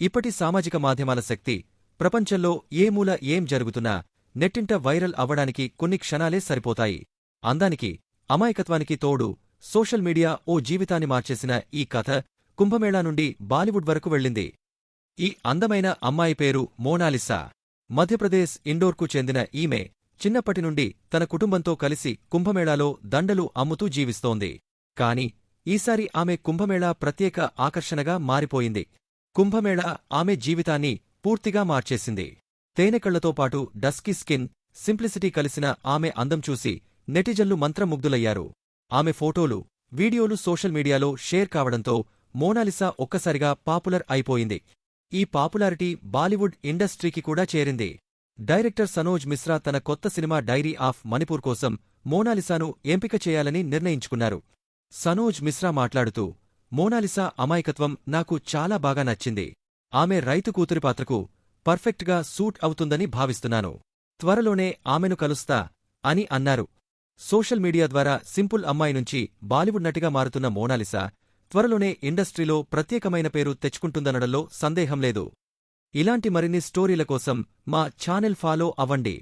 ఇప్పటి సామాజిక మాధ్యమాల శక్తి, ప్రపంచంలో ఏ మూల ఏం జరుగుతున్నా నెట్టింట వైరల్ అవ్వడానికి కొన్ని క్షణాలే సరిపోతాయి. అందానికి, అమాయకత్వానికి తోడు సోషల్ మీడియా ఓ జీవితాన్ని మార్చేసిన ఈ కథ కుంభమేళా నుండి బాలీవుడ్ వరకు వెళ్ళింది. ఈ అందమైన అమ్మాయి పేరు మోనాలిసా. మధ్యప్రదేశ్ ఇండోర్కు చెందిన ఈమె చిన్నప్పటినుండి తన కుటుంబంతో కలిసి కుంభమేళాలో దండలు అమ్ముతూ జీవిస్తోంది. కాని ఈసారి ఆమె కుంభమేళా ప్రత్యేక ఆకర్షణగా మారిపోయింది. కుంభమేళా ఆమె జీవితాన్ని పూర్తిగా మార్చేసింది. తేనెకళ్లతో పాటు డస్కీ స్కిన్, సింప్లిసిటీ కలిసిన ఆమె అందం చూసి నెటిజన్లు మంత్రముగ్ధులయ్యారు. ఆమె ఫోటోలు, వీడియోలు సోషల్ మీడియాలో షేర్ కావడంతో మోనాలిసా ఒక్కసారిగా పాపులర్ అయిపోయింది. ఈ పాపులారిటీ బాలీవుడ్ ఇండస్ట్రీకి కూడా చేరింది. డైరెక్టర్ మనోజ్ మిశ్రా తన కొత్త సినిమా డైరీ ఆఫ్ మణిపూర్ కోసం మోనాలిసాను ఎంపిక చేయాలని నిర్ణయించుకున్నారు. మనోజ్ మిశ్రా మాట్లాడుతూ, మోనాలిసా అమాయకత్వం నాకు చాలా బాగా నచ్చింది. ఆమె రైతు కూతురి పాత్రకు పర్ఫెక్ట్గా సూట్ అవుతుందని భావిస్తున్నాను. త్వరలోనే ఆమెను కలుస్తా అని అన్నారు. సోషల్ మీడియా ద్వారా సింపుల్ అమ్మాయి నుంచి బాలీవుడ్ నటిగా మారుతున్న మోనాలిసా త్వరలోనే ఇండస్ట్రీలో ప్రత్యేకమైన పేరు తెచ్చుకుంటుందనడంలో సందేహం లేదు. ఇలాంటి మరిన్ని స్టోరీల కోసం మా ఛానెల్ ఫాలో అవ్వండి.